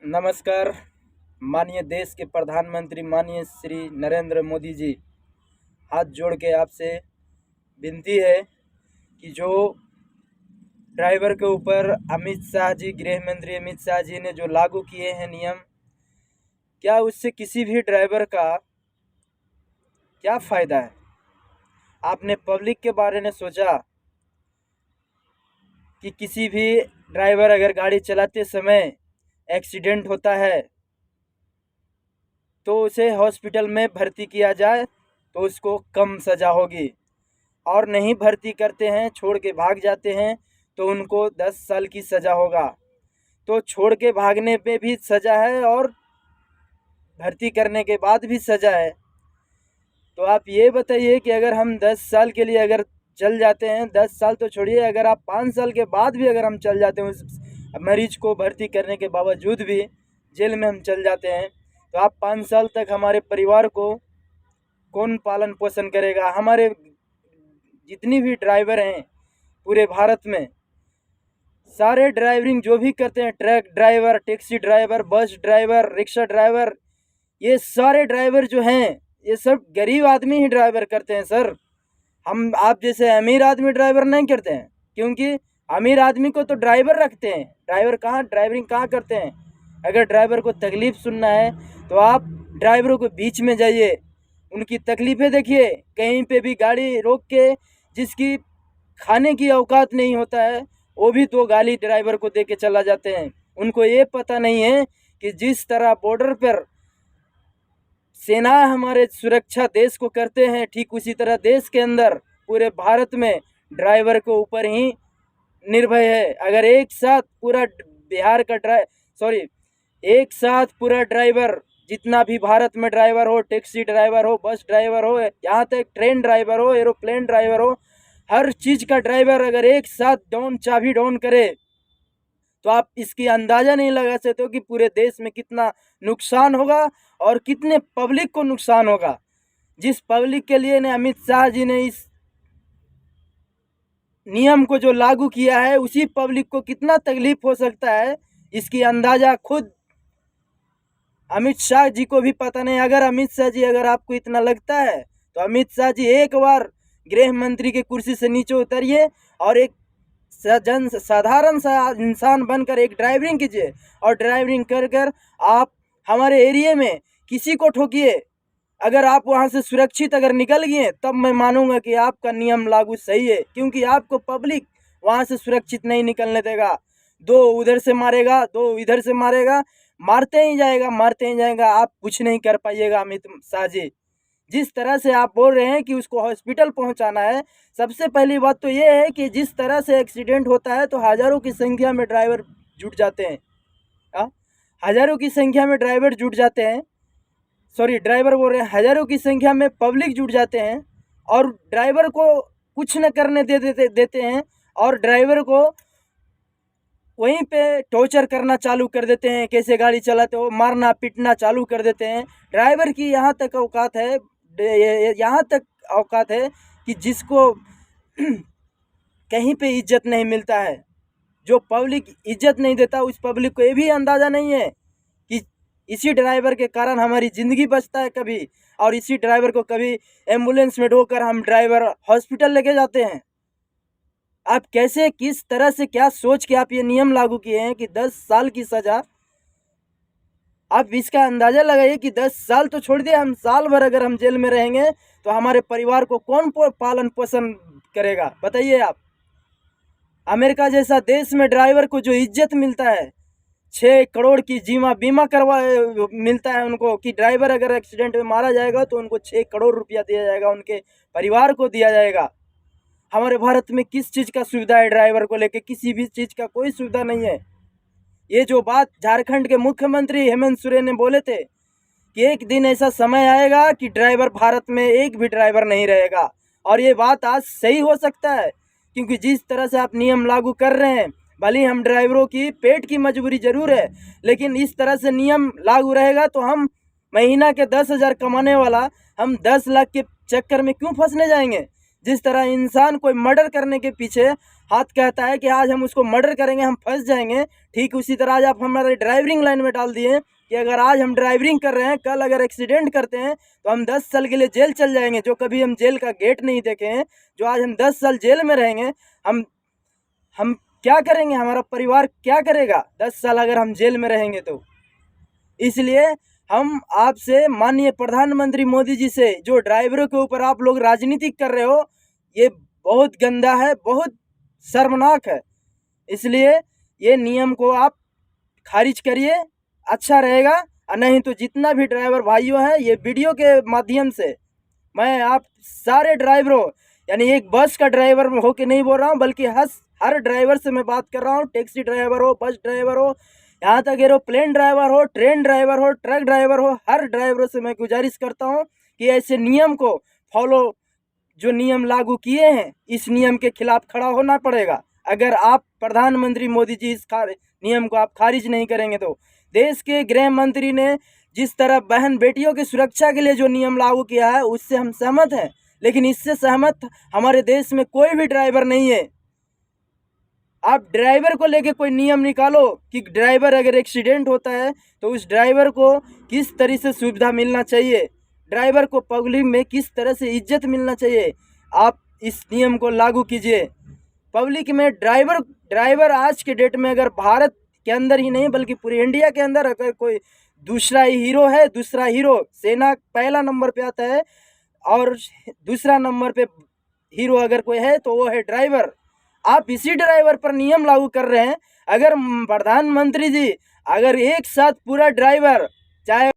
नमस्कार। माननीय देश के प्रधानमंत्री माननीय श्री नरेंद्र मोदी जी, हाथ जोड़ के आपसे विनती है कि जो ड्राइवर के ऊपर अमित शाह जी, गृह मंत्री अमित शाह जी ने जो लागू किए हैं नियम, क्या उससे किसी भी ड्राइवर का क्या फ़ायदा है? आपने पब्लिक के बारे में सोचा कि किसी भी ड्राइवर अगर गाड़ी चलाते समय एक्सीडेंट होता है तो उसे हॉस्पिटल में भर्ती किया जाए तो उसको कम सज़ा होगी, और नहीं भर्ती करते हैं, छोड़ के भाग जाते हैं तो उनको 10 साल की सज़ा होगा। तो छोड़ के भागने पे भी सज़ा है और भर्ती करने के बाद भी सज़ा है। तो आप ये बताइए कि अगर हम 10 साल के लिए अगर चल जाते हैं, 10 साल तो छोड़िए, अगर आप 5 साल के बाद भी अगर हम चल जाते हैं, उस मरीज को भर्ती करने के बावजूद भी जेल में हम चल जाते हैं, तो आप 5 साल तक हमारे परिवार को कौन पालन पोषण करेगा? हमारे जितनी भी ड्राइवर हैं पूरे भारत में, सारे ड्राइवरिंग जो भी करते हैं, truck driver, taxi driver, bus driver, rickshaw driver, ये सारे ड्राइवर जो हैं ये सब गरीब आदमी ही ड्राइवर करते हैं सर। हम आप जैसे अमीर आदमी ड्राइवर नहीं करते हैं, क्योंकि अमीर आदमी को तो ड्राइवर रखते हैं, ड्राइवर कहाँ ड्राइवरिंग कहाँ करते हैं? अगर ड्राइवर को तकलीफ़ सुनना है तो आप ड्राइवरों को बीच में जाइए, उनकी तकलीफ़ें देखिए। कहीं पे भी गाड़ी रोक के जिसकी खाने की औकात नहीं होता है वो भी 2 गाली ड्राइवर को दे के चला जाते हैं। उनको ये पता नहीं है कि जिस तरह बॉर्डर पर सेना हमारे सुरक्षा देश को करते हैं, ठीक उसी तरह देश के अंदर पूरे भारत में ड्राइवर के ऊपर ही निर्भय है। अगर एक साथ पूरा बिहार का एक साथ पूरा ड्राइवर, जितना भी भारत में ड्राइवर हो, टैक्सी ड्राइवर हो, बस ड्राइवर हो, यहाँ तक ट्रेन ड्राइवर हो, एरोप्लेन ड्राइवर हो, हर चीज़ का ड्राइवर अगर एक साथ चाबी डाउन करे तो आप इसकी अंदाज़ा नहीं लगा सकते हो कि पूरे देश में कितना नुकसान होगा और कितने पब्लिक को नुकसान होगा। जिस पब्लिक के लिए ने अमित शाह जी ने इस नियम को जो लागू किया है, उसी पब्लिक को कितना तकलीफ हो सकता है, इसकी अंदाज़ा खुद अमित शाह जी को भी पता नहीं। अगर अमित शाह जी, अगर आपको इतना लगता है तो अमित शाह जी एक बार गृह मंत्री के कुर्सी से नीचे उतरिए और एक साधारण सा इंसान बनकर एक ड्राइवरिंग कीजिए, और ड्राइवरिंग कर कर आप हमारे एरिया में किसी को ठोकिए। अगर आप वहाँ से सुरक्षित अगर निकल गए तब मैं मानूंगा कि आपका नियम लागू सही है, क्योंकि आपको पब्लिक वहाँ से सुरक्षित नहीं निकलने देगा। 2 उधर से मारेगा, 2 इधर से मारेगा, मारते ही जाएगा, मारते ही जाएगा। आप कुछ नहीं कर पाइएगा अमित शाह जी। जिस तरह से आप बोल रहे हैं कि उसको हॉस्पिटल पहुंचाना है, सबसे पहली बात तो ये है कि जिस तरह से एक्सीडेंट होता है तो हज़ारों की संख्या में ड्राइवर जुट जाते हैं। हज़ारों की संख्या में ड्राइवर जुट जाते हैं, ड्राइवर बोल रहे हैं, हज़ारों की संख्या में पब्लिक जुट जाते हैं और ड्राइवर को कुछ न करने देते हैं, और ड्राइवर को वहीं पे टॉर्चर करना चालू कर देते हैं। कैसे गाड़ी चलाते हो, मारना पीटना चालू कर देते हैं। ड्राइवर की यहाँ तक औकात है, यहाँ तक औकात है कि जिसको कहीं पे इज्जत नहीं मिलता है, जो पब्लिक इज्जत नहीं देता, उस पब्लिक को ये भी अंदाज़ा नहीं है कि इसी ड्राइवर के कारण हमारी ज़िंदगी बचता है कभी, और इसी ड्राइवर को कभी एम्बुलेंस में ढोकर हम ड्राइवर हॉस्पिटल लेके जाते हैं। आप कैसे, किस तरह से, क्या सोच के आप ये नियम लागू किए हैं कि 10 साल की सज़ा? आप इसका अंदाज़ा लगाइए कि 10 साल तो छोड़ दिए, हम साल भर अगर हम जेल में रहेंगे तो हमारे परिवार को कौन पालन पोषण करेगा? बताइए आप। अमेरिका जैसा देश में ड्राइवर को जो इज्जत मिलता है, 6 करोड़ की बीमा करवा मिलता है उनको, कि ड्राइवर अगर एक्सीडेंट में मारा जाएगा तो उनको 6 करोड़ रुपया दिया जाएगा, उनके परिवार को दिया जाएगा। हमारे भारत में किस चीज़ का सुविधा है ड्राइवर को लेके? किसी भी चीज़ का कोई सुविधा नहीं है। ये जो बात झारखंड के मुख्यमंत्री हेमंत सोरेन ने बोले थे कि एक दिन ऐसा समय आएगा कि ड्राइवर, भारत में एक भी ड्राइवर नहीं रहेगा, और ये बात आज सही हो सकता है, क्योंकि जिस तरह से आप नियम लागू कर रहे हैं, भले ही हम ड्राइवरों की पेट की मजबूरी ज़रूर है, लेकिन इस तरह से नियम लागू रहेगा तो हम महीना के 10,000 कमाने वाला हम 10 लाख के चक्कर में क्यों फंसने जाएंगे? जिस तरह इंसान कोई मर्डर करने के पीछे हाथ कहता है कि आज हम उसको मर्डर करेंगे, हम फंस जाएंगे, ठीक उसी तरह आज आप हमारे ड्राइविंग लाइन में डाल दिए कि अगर आज हम ड्राइविंग कर रहे हैं, कल अगर एक्सीडेंट करते हैं तो हम 10 साल के लिए जेल चल जाएंगे। जो कभी हम जेल का गेट नहीं देखे हैं, जो आज हम 10 साल जेल में रहेंगे, हम क्या करेंगे, हमारा परिवार क्या करेगा 10 साल अगर हम जेल में रहेंगे तो। इसलिए हम आपसे माननीय प्रधानमंत्री मोदी जी से, जो ड्राइवरों के ऊपर आप लोग राजनीति कर रहे हो, ये बहुत गंदा है, बहुत शर्मनाक है। इसलिए ये नियम को आप खारिज करिए, अच्छा रहेगा। और नहीं तो जितना भी ड्राइवर भाइयों हैं, ये वीडियो के माध्यम से मैं आप सारे ड्राइवरों, यानी एक बस का ड्राइवर हो के नहीं बोल रहा हूँ, बल्कि हर ड्राइवर से मैं बात कर रहा हूँ। टैक्सी ड्राइवर हो, बस ड्राइवर हो, यहाँ तक एरोप्लेन ड्राइवर हो, ट्रेन ड्राइवर हो, ट्रक ड्राइवर हो, हर ड्राइवरों से मैं गुजारिश करता हूँ कि ऐसे नियम को फॉलो, जो नियम लागू किए हैं, इस नियम के खिलाफ खड़ा होना पड़ेगा। अगर आप प्रधानमंत्री मोदी जी इस नियम को आप खारिज नहीं करेंगे तो। देश के गृह मंत्री ने जिस तरह बहन बेटियों की सुरक्षा के लिए जो नियम लागू किया है, उससे हम सहमत हैं, लेकिन इससे सहमत हमारे देश में कोई भी ड्राइवर नहीं है। आप ड्राइवर को लेके कोई नियम निकालो कि ड्राइवर अगर एक्सीडेंट होता है तो उस ड्राइवर को किस तरह से सुविधा मिलना चाहिए, ड्राइवर को पब्लिक में किस तरह से इज्जत मिलना चाहिए, आप इस नियम को लागू कीजिए। पब्लिक में ड्राइवर आज के डेट में, अगर भारत के अंदर ही नहीं बल्कि पूरे इंडिया के अंदर अगर कोई दूसरा हीरो है, दूसरा हीरो सेना पहला नंबर पे आता है और दूसरा नंबर पे हीरो अगर कोई है तो वो है ड्राइवर। आप इसी ड्राइवर पर नियम लागू कर रहे हैं। अगर प्रधानमंत्री जी अगर एक साथ पूरा ड्राइवर, चाहे